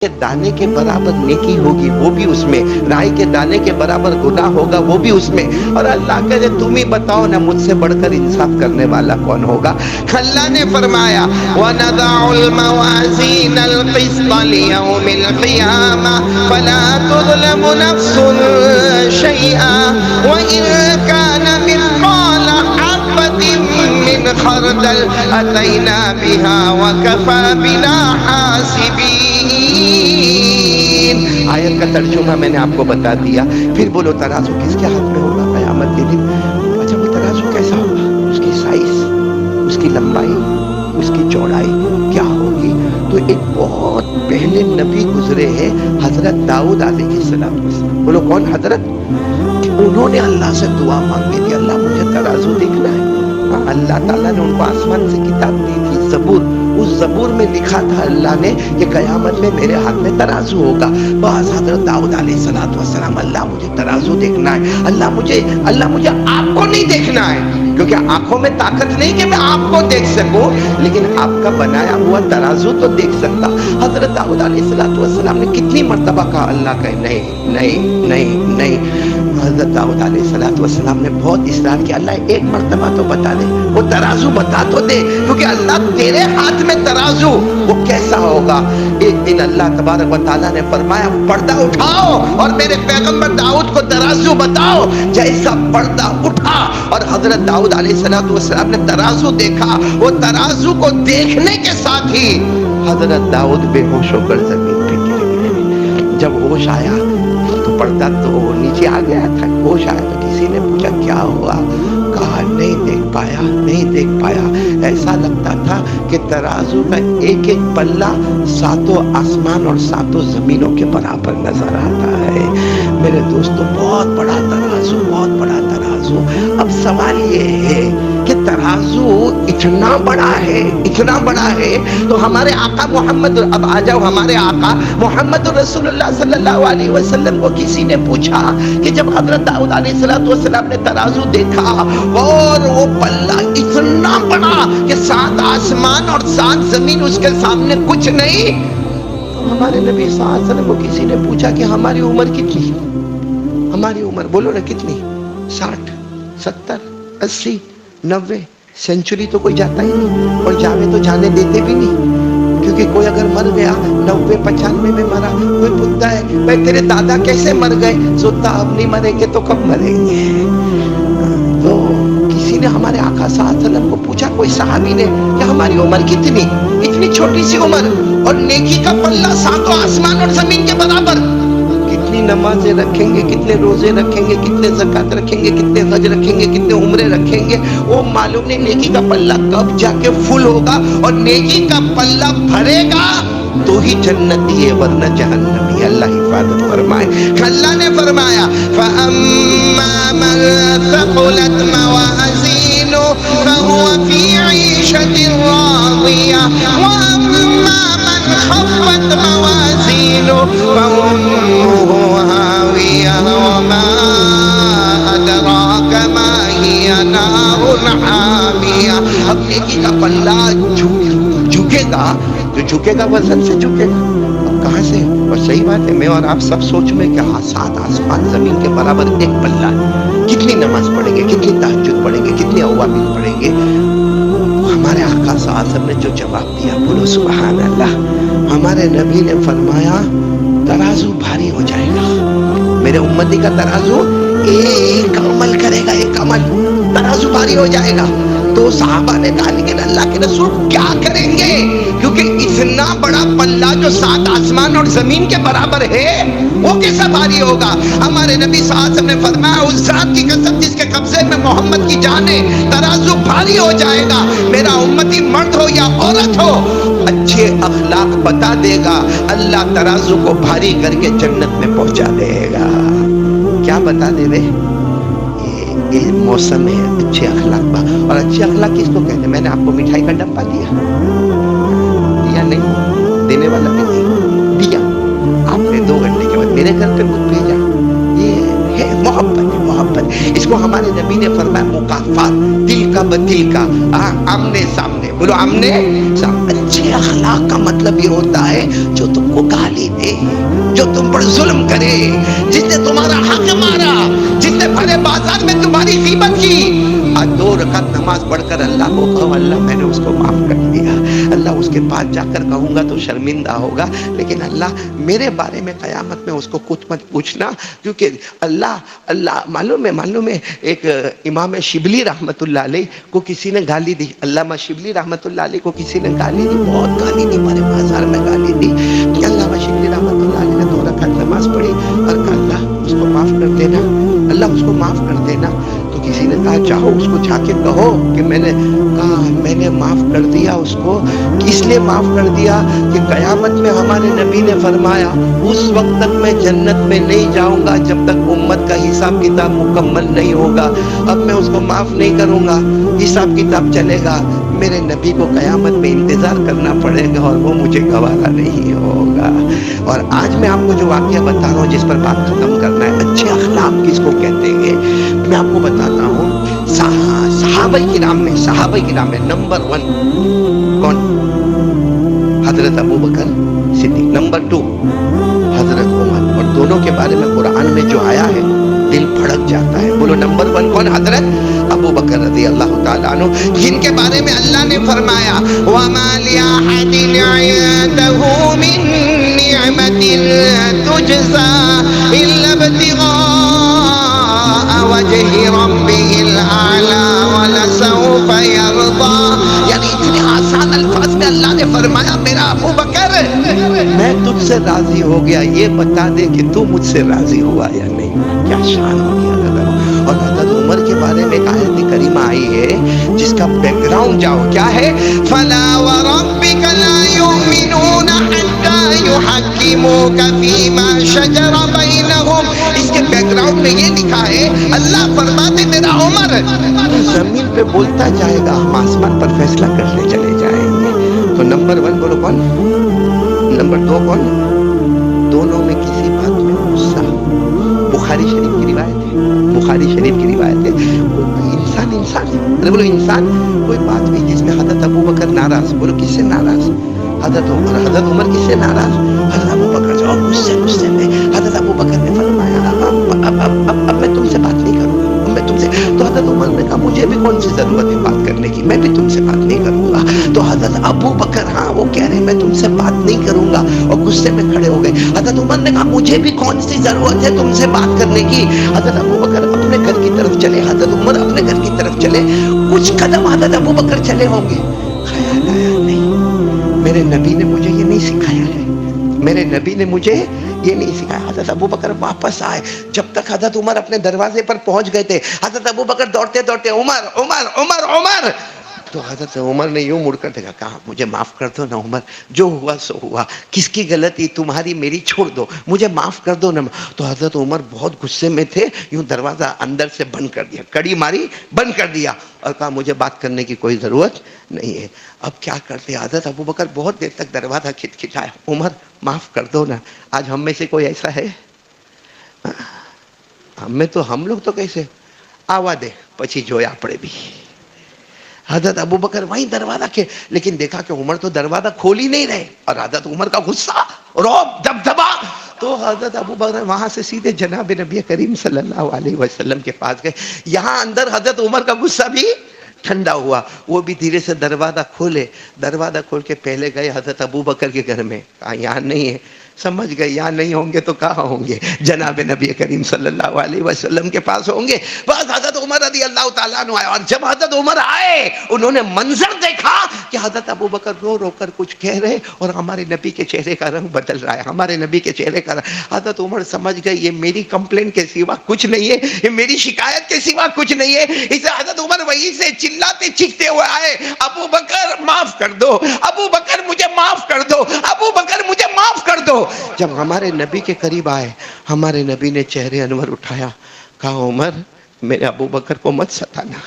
کے دانے کے برابر نیکی ہوگی وہ بھی اس میں، رائی کے دانے کے برابر گناہ ہوگا وہ بھی اس میں. اور اللہ کہے تم ہی بتاؤ نا مجھ سے بڑھ کر انصاف کرنے والا کون ہوگا. اللہ نے فرمایا وَنَضَعُ الْمَوَازِينَ الْقِسْطَ لِيَوْمِ الْقِيَامَةِ فَلَا تُظْلَمُ نَفْسٌ شَيْئًا وَإِن كَانَ مِثْقَالَ حَبَّةٍ مِّنْ خَرْدَلٍ أَتَيْنَا بِهَا وَكَفَىٰ بِنَا حَاسِبِينَ. آیت کا ترجمہ میں نے آپ کو بتا دیا. پھر بولو ترازو کس کے ہاتھ میں ہوگا قیامت کے دن؟ اچھا وہ ترازو کیسا ہوگا؟ اس کی سائز، اس کی لمبائی، اس کی چوڑائی کیا ہوگی؟ تو ایک بہت پہلے نبی گزرے ہیں حضرت داؤد علیہ السلام. بولو کون حضرت؟ انہوں نے اللہ سے دعا مانگی تھی اللہ مجھے ترازو دیکھنا ہے. اللہ تعالیٰ نے ان کو آسمان سے کتاب دی تھی زبور. اس زبور میں لکھا تھا اللہ نے کہ قیامت میں میرے ہاتھ میں ترازو ہوگا. بس حضرت داؤد علیہ السلام اللہ مجھے ترازو دیکھنا ہے. اللہ مجھے آپ کو نہیں دیکھنا ہے کیونکہ آنکھوں میں طاقت نہیں کہ میں آپ کو دیکھ سکوں، لیکن آپ کا بنایا ہوا ترازو تو دیکھ سکتا. حضرت داؤد علیہ السلام نے کتنی مرتبہ کہا اللہ کہ نہیں نہیں نہیں نہیں. حضرت داؤد علیہ السلام نے بہت اصرار کیا اللہ ایک مرتبہ تو بتا دے، وہ ترازو بتا تو دے کیونکہ اللہ تیرے ہاتھ میں ترازو وہ کیسا ہوگا. ایک دن اللہ تبارک و تعالیٰ نے فرمایا پردہ اٹھاؤ اور میرے پیغمبر داؤد کو ترازو بتاؤ. جیسا پردہ اٹھا اور حضرت داؤد علیہ السلام نے ترازو دیکھا، وہ ترازو کو دیکھنے کے ساتھ ہی حضرت داؤد بے ہوش ہو کر زمین پہ گر گئے. جب ہوش آیا تو پردہ تو نیچے آ گیا تھا. ہوش آیا تو کسی نے پوچھا کیا ہوا؟ کہا نہیں دیکھ پایا. ایسا لگتا تھا کہ ترازو کا ایک ایک پلہ ساتوں آسمان اور ساتوں زمینوں کے برابر نظر آتا ہے. میرے دوستو بہت بڑا ترازو. اب سوال یہ ہے کہ ترازو اتنا بڑا ہے تو ہمارے آقا محمد، اب آ جاؤ ہمارے آقا محمد رسول اللہ صلی اللہ علیہ وسلم کو کسی نے پوچھا کہ جب حضرت داؤد علیہ السلام نے ترازو دیکھا اور وہ پلہ اتنا بڑا کہ 7 آسمان اور 7 زمین اس کے سامنے کچھ نہیں، تو ہمارے نبی صلی اللہ علیہ وسلم کو کسی نے پوچھا کہ ہماری عمر کتنی؟ ہماری عمر بولو نا کتنی؟ 60 70 80 90 سینچری تو کوئی جاتا ہی نہیں، اور جاوے تو جانے دیتے بھی نہیں کیونکہ کوئی اگر مر گیا 90 95 میں مرا، کوئی پوچھتا ہے بھائی تیرے دادا کیسے مر گئے؟ سوتا اب نہیں مریں گے تو کب مریں گے؟ تو کسی نے ہمارے آقا صلی اللہ علیہ وسلم کو پوچھا، کوئی صحابی نے کہ ہماری عمر کتنی؟ اتنی چھوٹی سی عمر اور نیکی کا پلہ 7 آسمان اور زمین کے برابر. کتنی نمازیں رکھیں گے، کتنے روزے رکھیں گے، کتنے زکات رکھیں گے، کتنے حج رکھیں گے، کتنے عمرے رکھیں گے، وہ معلوم نہیں نیکی کا پلہ کب جا کے فل ہوگا. اور نیکی کا پلہ بھرے گا تو ہی جنتی ہے ورنہ جہنمی. اللہ حفاظت فرمائے. اللہ نے فرمایا فَأَمَّا مَن ثَقُلَتْ مَوَازِينُهُ فَهُوَ فِي عِيشَةٍ رَاضِيَةٍ وَأَمَّا مَنْ خَفَّتْ مَوَازِينُهُ فَأُمُّهُ هَاوِيَةٌ وَمَا أَدْرَاكَ مَا هِيَ نَارٌ حَامِيَةٌ. اب نیکی کا پلہ جھکے گا تو جھکے گا وزن سے جھکے گا. اب کہاں سے؟ اور صحیح بات ہے میں اور آپ سب سوچ میں کہ 7 آسمان زمین کے برابر ایک پلہ ہے. کتنی نماز پڑھیں گے، کتنی تہجد پڑھیں گے، کتنے اوابین پڑھیں گے. ہمارے آقا صلی اللہ علیہ وسلم نے جو جواب دیا بولو سبحان اللہ. ہمارے نبی نے فرمایا ترازو بھاری ہو جائے گا. میرے امتی کا ترازو ایک عمل کرے گا، ایک عمل ترازو بھاری ہو جائے گا. تو صحابہ نے کہا لیکن اللہ کے رسول کیا کریں گے کیونکہ اتنا بڑا پلہ جو 7 آسمان اور زمین کے برابر ہے وہ کیسا بھاری ہوگا. ہمارے نبی صلی اللہ علیہ وسلم نے فرمایا اس ذات کی قسم جس کے قبضے میں محمد کی جان ہے ترازو بھاری ہو جائے گا. میرا امتی مرد ہو یا عورت ہو اچھے اخلاق بتا دے گا اللہ ترازو کو بھاری کر کے جنت میں پہنچا دے گا. کیا بتا دے رہے؟ یہ موسم ہے اچھے اخلاق کا. اور اچھے اخلاق کس کو کہتے ہیں؟ میں نے آپ کو مٹھائی کا ڈبہ دیا نہیں؟ دینے والا نہیں دیا. آپ نے 2 گھنٹے کے بعد میرے گھر پہ کچھ بھیجا. یہ ہے محبت. اس کو ہمارے نبی نے فرمایا مکافات دل کا بدل کا آمنے سامنے. بولو آمنے سامنے. اچھے اخلاق کا مطلب یہ ہوتا ہے جو تم کو گالی دے، جو تم پر ظلم کرے، جس نے تمہارا حق مارا، جس نے بھرے بازار میں تمہاری غیبت کی، آج 2 رکعت نماز پڑھ کر اللہ کو کہو اللہ میں نے اس کو معاف کر دیا۔ اللہ اس کے پاس جا کر کہوں گا تو شرمندہ ہوگا، لیکن اللہ میرے بارے میں قیامت میں اس کو کچھ مت پوچھنا، کیونکہ اللہ معلوم ہے ایک امام شبلی رحمت اللہ علیہ کو کسی نے گالی دی، علامہ شبلی رحمت اللہ علیہ کو کسی نے گالی دی، بہت گالی دی، بڑے بازار میں گالی دی۔ علامہ شبلی رحمت اللہ علیہ نے 2 رکعت نماز پڑھی اور کہا اللہ اس کو معاف کر دینا، اللہ اس کو معاف کر دینا۔ تو کسی نے کہا چاہو اس کو جا کے کہو کہ میں نے معاف کر دیا اس کو، اس لیے معاف کر دیا کہ قیامت میں ہمارے نبی نے فرمایا اس وقت تک میں جنت میں نہیں جاؤں گا جب تک امت کا حساب کتاب مکمل نہیں ہوگا۔ اب میں اس کو معاف نہیں کروں گا، حساب کتاب چلے گا، میرے نبی کو قیامت میں انتظار کرنا پڑے گا اور وہ مجھے گوارا نہیں ہوگا۔ اور آج میں آپ کو جو واقعہ بتا رہا ہوں جس پر بات ختم کرنا ہے، اچھے اخلاق کس کو کہتے ہیں، میں آپ کو بتاتا ہوں۔ صحابہ کرام میں نمبر 1 کون؟ حضرت ابو بکر صدیق، نمبر 2 حضرت عمر، اور دونوں کے بارے میں قرآن میں جو آیا ہے دل پھڑک جاتا ہے۔ بولو نمبر 1 کون؟ حضرت ابو بکر رضی اللہ تعالیٰ عنہ، جن کے بارے میں اللہ نے فرمایا وَمَا لِأَحَدٍ عِندَهُ مِن نِعْمَةٍ تُجْزَى إِلَّا ابْتِغَاءَ وَجْهِ رَبِّهِ الْأَعْلَى وَلَسَوْفَ يَرْضَىٰ۔ یعنی اتنے آسان الفاظ میں اللہ نے فرمایا میرا ابو بکر میں تجھ سے راضی ہو گیا، یہ بتا دے کہ تو مجھ سے راضی ہوا یا نہیں۔ کیا شان ہو گیا حضرت۔ اور حضرت عمر کے بارے میں ایک آیت کریمہ آئی ہے جس کا بیک گراؤنڈ جاؤ کیا ہے، فَلَا وَرَبِّكَ لَا يُؤْمِنُونَ حَتَّىٰ يُحَكِّمُوكَ فِي مَا شَجَرَ بَيْنَهُمْ۔ اس کے بیک گراؤنڈ میں یہ لکھا ہے اللہ فرماتے میرا عمر زمین پہ بولتا جائے گا، ہم آسمان پر فیصلہ کرنے چلے جائیں گے۔ تو نمبر 1 بولو کون؟ نمبر 2 کون؟ دونوں میں کسی بات میں غصہ۔ بخاری شریف کی روایت ہے، کوئی انسان بولو انسان، کوئی بات بھی جس میں حضرت ابو بکر ناراض، بولو کس سے ناراض؟ حضرت عمر کس سے ناراض؟ حضرت ابو بکر جو غصے میں حضرت ابو بکر نے فرمایا اب میں تم سے بات نہیں کروں گا، میں تم سے۔ تو حضرت عمر نے کہا مجھے بھی کون سی ضرورت ہے بات کرنے کی، میں بھی تم سے بات نہیں کروں گا۔ تو حضرت ابو بکر وہ کہہ رہے ہیں میں تم سے بات نہیں کروں گا، اور غصے میں کھڑے ہو گئے۔ حضرت عمر نے کہا مجھے بھی کون سی ضرورت ہے تم سے بات کرنے کی۔ حضرت ابو بکر اپنے گھر کی طرف چلے، حضرت عمر اپنے گھر کی طرف چلے، کچھ قدم حضرت ابو بکر چلے ہوں گے، خیال آیا نہیں میرے نبی نے مجھے یہ نہیں سکھایا ہے، میرے نبی نے مجھے یہ نہیں سکھایا۔ حضرت ابو بکر واپس آئے، جب تک حضرت عمر اپنے دروازے پر پہنچ گئے تھے حضرت ابو بکر دوڑتے عمر عمر عمر عمر۔ تو حضرت عمر نے یوں مڑ کر دیکھا، کہا مجھے معاف کر دو نا عمر، جو ہوا سو ہوا، کس کی غلطی تمہاری میری چھوڑ دو، مجھے معاف کر دو نا۔ تو حضرت عمر بہت غصے میں تھے، یوں دروازہ اندر سے بند کر دیا، کڑی ماری بند کر دیا، اور کہا مجھے بات کرنے کی کوئی ضرورت نہیں ہے۔ اب کیا کرتے؟ حضرت ابو بکر بہت دیر تک دروازہ کھٹکھٹایا، عمر معاف کر دو نا۔ آج ہم میں سے کوئی ایسا ہے؟ ہم لوگ تو کیسے آوا دے پچھی جویا پڑے بھی۔ حضرت ابو بکر وہیں دروازہ کے، لیکن دیکھا کہ عمر تو دروازہ کھول ہی نہیں رہے، اور حضرت عمر کا غصہ، رعب، دبدبا۔ تو حضرت ابو بکر وہاں سے سیدھے جناب نبی کریم صلی اللہ علیہ وسلم کے پاس گئے۔ یہاں اندر حضرت عمر کا غصہ بھی ٹھنڈا ہوا، وہ بھی دھیرے سے دروازہ کھولے، دروازہ کھول کے پہلے گئے حضرت ابو بکر کے گھر میں، کہا یہاں نہیں ہے، سمجھ گئے یہاں نہیں ہوں گے تو کہاں ہوں گے؟ جناب نبی کریم صلی اللہ علیہ وسلم کے پاس ہوں گے۔ بس حضرت عمر رضی اللہ تعالیٰ عنہ آئے، اور جب حضرت عمر آئے انہوں نے منظر دیکھا کہ حضرت ابو بکر رو رو کر کچھ کہہ رہے، اور ہمارے نبی کے چہرے کا رنگ بدل رہا ہے، ہمارے نبی کے چہرے کا رنگ۔ حضرت عمر سمجھ گئے یہ میری کمپلین کے سوا کچھ نہیں ہے، یہ میری شکایت کے سوا کچھ نہیں ہے۔ اسے حضرت عمر وہیں سے چلاتے چیختے ہوئے آئے، ابو بکر معاف کر دو، ابو بکر مجھے معاف کر دو، ابو بکر مجھے معاف کر دو۔ جب ہمارے نبی کے قریب آئے، ہمارے نبی نے چہرے انور اٹھایا، کہا عمر میرے ابو بکر کو مت ستانا۔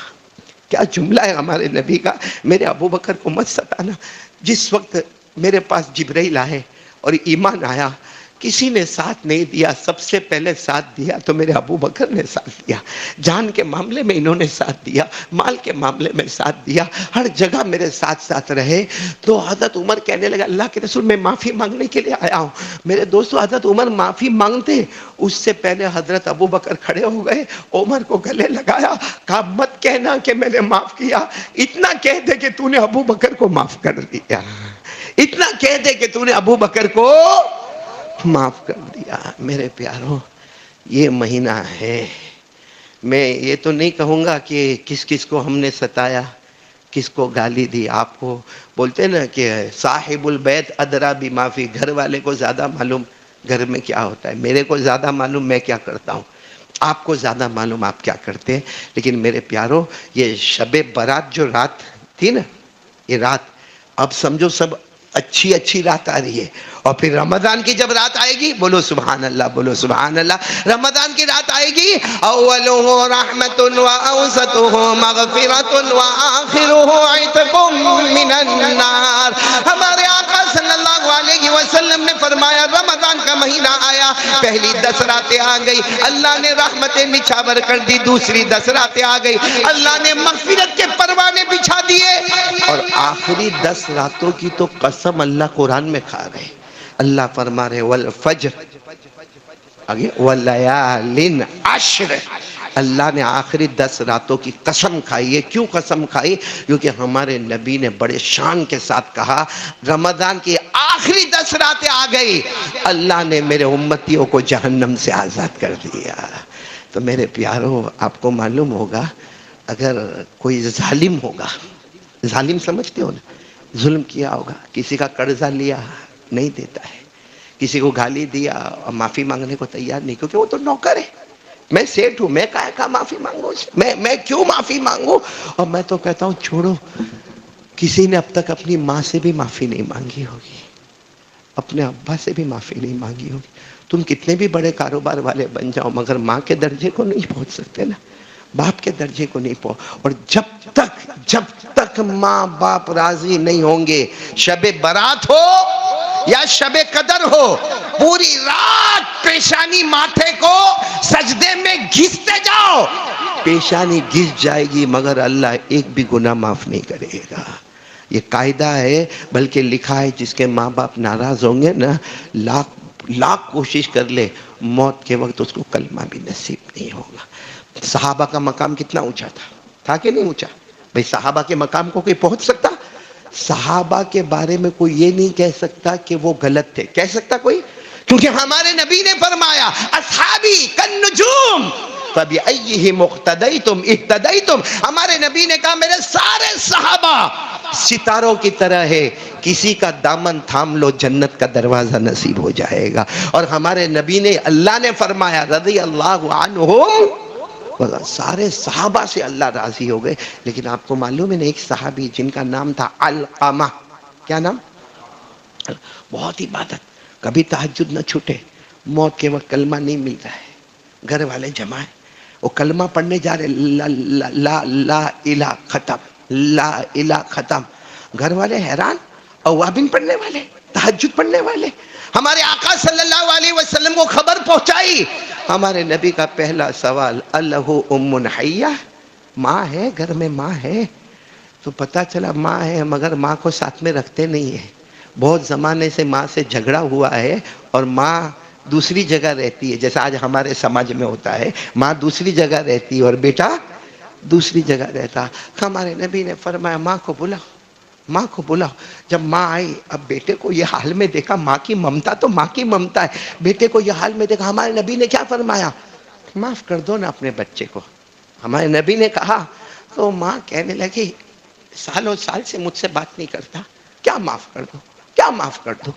کیا جملہ ہے ہمارے نبی کا، میرے ابو بکر کو مت ستانا۔ جس وقت میرے پاس جبرائیل آئے اور ایمان آیا کسی نے ساتھ نہیں دیا، سب سے پہلے ساتھ دیا تو میرے ابو بکر نے ساتھ دیا. جان کے معاملے میں انہوں نے ساتھ دیا، مال کے معاملے میں ساتھ دیا، ہر جگہ میرے ساتھ ساتھ رہے. تو حضرت عمر کہنے لگا اللہ کے رسول میں معافی مانگنے کے لیے آیا ہوں. میرے دوستو حضرت عمر معافی مانگتے اس سے پہلے حضرت ابو بکر کھڑے ہو گئے، عمر کو گلے لگایا، کہا مت کہنا کہ میں نے معاف کیا، اتنا کہہ دے کہ تو نے ابو بکر کو معاف کر دیا، اتنا کہہ دے کہ تو نے ابو بکر کو معاف کر دیا. میرے پیاروں یہ مہینہ ہے، میں یہ تو نہیں کہوں گا کہ کس کس کو ہم نے ستایا، کس کو گالی دی. آپ کو بولتے نا کہ صاحب البیت ادرا بما فی، گھر والے کو زیادہ معلوم گھر میں کیا ہوتا ہے. میرے کو زیادہ معلوم میں کیا کرتا ہوں، آپ کو زیادہ معلوم آپ کیا کرتے ہیں. لیکن میرے پیاروں یہ شب برات جو رات تھی نا، یہ رات اب سمجھو سب اچھی اچھی رات آ رہی ہے. اور پھر رمضان کی جب رات آئے گی، بولو سبحان اللہ، بولو سبحان اللہ. رمضان کی رات آئے گی، اولہ رحمت و اوسطہ مغفرت و آخرہ عتق من النار. ہمارے آقا صلی اللہ علیہ وسلم نے فرمایا رمضان کا مہینہ آیا، پہلی 10 راتیں آ گئی، اللہ نے رحمتیں نچھاور کر دی. دوسری 10 راتیں آ گئی، اللہ نے مغفرت کے پروانے بچھا دیے. اور آخری 10 راتوں کی تو قسم اللہ قرآن میں کھا رہے. اللہ فرما رہے والفجر، آگے ولیال عشر. اللہ نے آخری 10 راتوں کی قسم کھائی ہے. کیوں قسم کھائی؟ کیونکہ ہمارے نبی نے بڑے شان کے ساتھ کہا رمضان کی آخری 10 راتیں آ گئی، اللہ نے میرے امتیوں کو جہنم سے آزاد کر دیا. تو میرے پیاروں آپ کو معلوم ہوگا اگر کوئی ظالم ہوگا، ظالم سمجھتے ہو نا، ظلم کیا ہوگا، کسی کا قرضہ لیا نہیں دیتا ہے، کسی کو گالی دیا اور معافی مانگنے کو تیار نہیں، کیونکہ وہ تو نوکر ہے. میں سیٹ ہوں، میں کہا معافی مانگوں، میں کیوں معافی مانگوں. اور میں تو کہتا ہوں چھوڑو، کسی نے اب تک اپنی ماں سے بھی معافی نہیں مانگی ہوگی، اپنے ابا سے بھی معافی نہیں مانگی ہوگی. تم کتنے بھی بڑے کاروبار والے بن جاؤ مگر ماں کے درجے کو نہیں پہنچ سکتے نا، باپ کے درجے کو نہیں پہنچ. اور جب تک ماں باپ راضی نہیں ہوں گے، شب برات ہو یا شب قدر ہو، پوری رات پیشانی ماتھے کو سجدے میں گھستے جاؤ، پیشانی گھس جائے گی مگر اللہ ایک بھی گناہ معاف نہیں کرے گا. یہ قاعدہ ہے، بلکہ لکھا ہے جس کے ماں باپ ناراض ہوں گے نا، لاکھ کوشش کر لے، موت کے وقت اس کو کلمہ بھی نصیب نہیں ہوگا. صحابہ کا مقام کتنا اونچا تھا کہ نہیں اونچا؟ بھئی صحابہ کے مقام کو کوئی پہنچ سکتا؟ صحابہ کے بارے میں کوئی یہ نہیں کہہ سکتا کہ وہ غلط تھے. کہہ سکتا کوئی؟ کیونکہ ہمارے نبی نے فرمایا اصحابی کالنجوم فبأیہم اقتدیتم اہتدیتم. ہمارے نبی نے کہا میرے سارے صحابہ ستاروں کی طرح ہے، کسی کا دامن تھام لو جنت کا دروازہ نصیب ہو جائے گا. اور ہمارے نبی نے، اللہ نے فرمایا رضی اللہ عنہم، سارے صحابہ سے اللہ راضی ہو گئے. لیکن آپ کو معلوم ہے نا ایک صحابی جن کا نام تھا علقمہ، کیا نام؟ بہت عبادت، کبھی تہجد نہ چھوٹے، موت کے وقت کلمہ نہیں ملتا ہے، گھر والے جمع ہیں، وہ کلمہ پڑھنے جا رہے، لا الہ ختم، لا الہ ختم، گھر والے حیران، اوابین پڑھنے والے، تہجد پڑھنے والے. ہمارے آقا صلی اللہ علیہ وسلم کو خبر پہنچائی. ہمارے نبی کا پہلا سوال الہ ام حیہ، ماں ہے گھر میں؟ ماں ہے. تو پتا چلا ماں ہے مگر ماں کو ساتھ میں رکھتے نہیں ہیں. بہت زمانے سے ماں سے جھگڑا ہوا ہے اور ماں دوسری جگہ رہتی ہے، جیسا آج ہمارے سماج میں ہوتا ہے، ماں دوسری جگہ رہتی ہے اور بیٹا دوسری جگہ رہتا. ہمارے نبی نے فرمایا ماں کو بلاؤ، ماں کو بلاؤ. جب ماں آئی، اب بیٹے کو یہ حال میں دیکھا، ماں کی ممتا تو ماں کی ممتا ہے، بیٹے کو یہ حال میں دیکھا. ہمارے نبی نے کیا فرمایا؟ معاف کر دو نا اپنے بچے کو. ہمارے نبی نے کہا تو ماں کہنے لگی سالوں سال سے مجھ سے بات نہیں کرتا، کیا معاف کر دو، کیا معاف کر دو،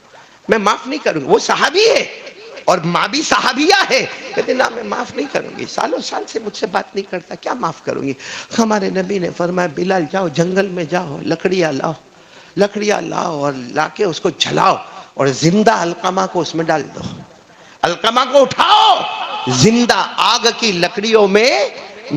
میں معاف نہیں کروں گی. وہ صحابی ہے اور ماں بھی صحابیہ ہے، کہتے نا میں معاف نہیں کروں گی، سالوں سال سے مجھ سے بات نہیں کرتا، کیا معاف کروں گی. ہمارے نبی نے فرمایا بلال جاؤ جنگل میں جاؤ، لکڑیاں لاؤ اور لا کے اس کو جلاؤ اور زندہ علقمہ کو اس میں ڈال دو. علقمہ کو اٹھاؤ، زندہ آگ کی لکڑیوں میں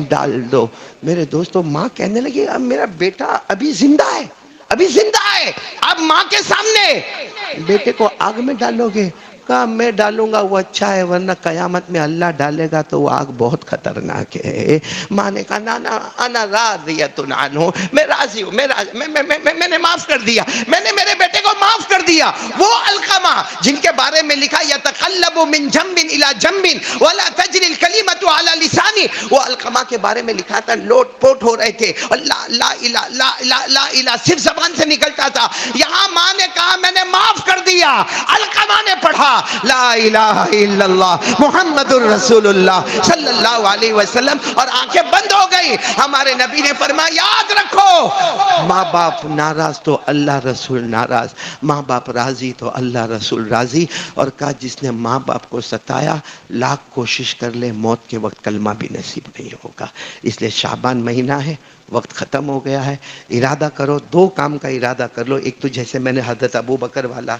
ڈال دو. میرے دوستو ماں کہنے لگی اب میرا بیٹا ابھی زندہ ہے، ابھی زندہ ہے، اب ماں کے سامنے بیٹے کو آگ میں ڈالو گے؟ کا میں ڈالوں گا وہ اچھا ہے، ورنہ قیامت میں اللہ ڈالے گا تو وہ آگ بہت خطرناک ہے۔ ماں نے کہا نانا انا راضیۃ عنہ، میں راضی ہوں، میں نے معاف کر دیا، میں نے میرے بیٹے کو معاف کر دیا۔ وہ علقمہ جن کے بارے میں لکھا یتقلب من جنب الی جنب ولا تجری الکلمۃ علی لسانی، وہ علقمہ کے بارے میں لکھا تھا لوٹ پوٹ ہو رہے تھے، لا لا الہ لا لا لا الہ صرف زبان سے نکلتا تھا۔ یہاں ماں نے کہا میں نے معاف کر دیا، علقمہ نے پڑھا لا الہ الا اللہ محمد الرسول اللہ صلی اللہ علیہ وسلم، اور آنکھیں بند ہو گئی۔ ہمارے نبی نے فرمایا یاد رکھو، ماں باپ ناراض تو اللہ رسول ناراض، ماں باپ راضی تو اللہ رسول راضی۔ اور کہا جس نے ماں باپ کو ستایا لاکھ کوشش کر لے موت کے وقت کلمہ بھی نصیب نہیں ہوگا۔ اس لیے شعبان مہینہ ہے، وقت ختم ہو گیا ہے، ارادہ کرو، دو کام کا ارادہ کر لو۔ ایک تو جیسے میں نے حضرت ابو بکر والا،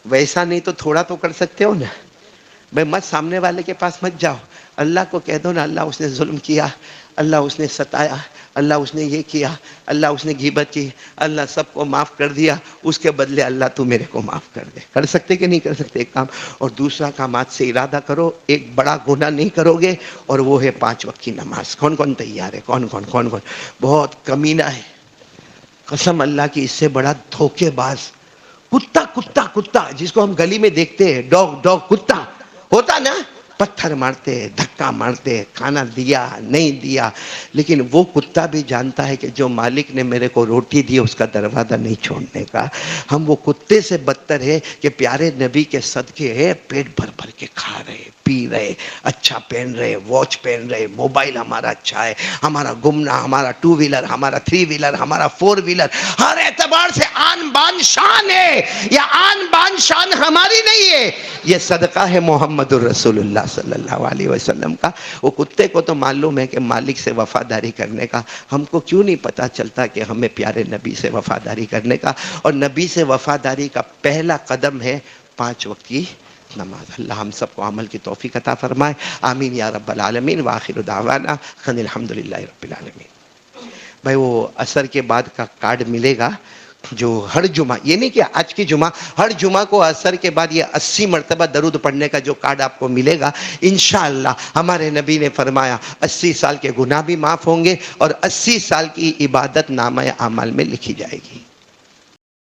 ویسا نہیں تو تھوڑا تو کر سکتے ہو نا، بھائی مت سامنے والے کے پاس مت جاؤ، اللہ کو کہہ دو نا اللہ اس نے ظلم کیا، اللہ اس نے ستایا، اللہ اس نے یہ کیا، اللہ اس نے غیبت کی، اللہ سب کو معاف کر دیا، اس کے بدلے اللہ تو میرے کو معاف کر دے۔ کر سکتے کہ نہیں کر سکتے ایک کام؟ اور دوسرا کام آج سے ارادہ کرو، ایک بڑا گناہ نہیں کرو گے، اور وہ ہے 5 وقت کی نماز۔ کون کون تیار ہے؟ کون بہت کمینہ ہے قسم اللہ کی، اس سے بڑا دھوکے باز کتا جس کو ہم گلی میں دیکھتے ہیں، ڈاگ کتا ہوتا نا، پتھر مارتے، دھکا مارتے، کھانا دیا نہیں دیا، لیکن وہ کتا بھی جانتا ہے کہ جو مالک نے میرے کو روٹی دی اس کا دروازہ نہیں چھوڑنے کا۔ ہم وہ کتے سے بدتر ہے کہ پیارے نبی کے صدقے ہے پیٹ بھر بھر کے کھا رہے، پی رہے، اچھا پہن رہے، واچ پہن رہے، موبائل ہمارا اچھا ہے، ہمارا گمنا، ہمارا 2 ویلر، ہمارا 3 ویلر، ہمارا 4 ویلر، ہر اعتبار سے آن بان شان ہے۔ یہ آن بان شان ہماری نہیں ہے، یہ صدقہ ہے محمد الرسول اللہ صلی اللہ علیہ وسلم کا۔ وہ کتے کو تو معلوم ہے کہ مالک سے وفاداری کرنے کا، ہم کو کیوں نہیں پتا چلتا کہ ہمیں پیارے نبی سے وفاداری کرنے کا؟ اور نبی سے وفاداری کا پہلا قدم ہے 5 وقت کی نماز۔ اللہ ہم سب کو عمل کی توفیق عطا فرمائے، آمین یا رب العالمین، وآخر دعوانا ان الحمدللہ رب العالمین۔ بھائی وہ عصر کے بعد کا کارڈ ملے گا جو ہر جمعہ، یہ نہیں کہ آج کی جمعہ، ہر جمعہ کو عصر کے بعد یہ 80 مرتبہ درود پڑھنے کا جو کارڈ آپ کو ملے گا، انشاءاللہ ہمارے نبی نے فرمایا 80 سال کے گناہ بھی معاف ہوں گے اور 80 سال کی عبادت نامہ اعمال میں لکھی جائے گی۔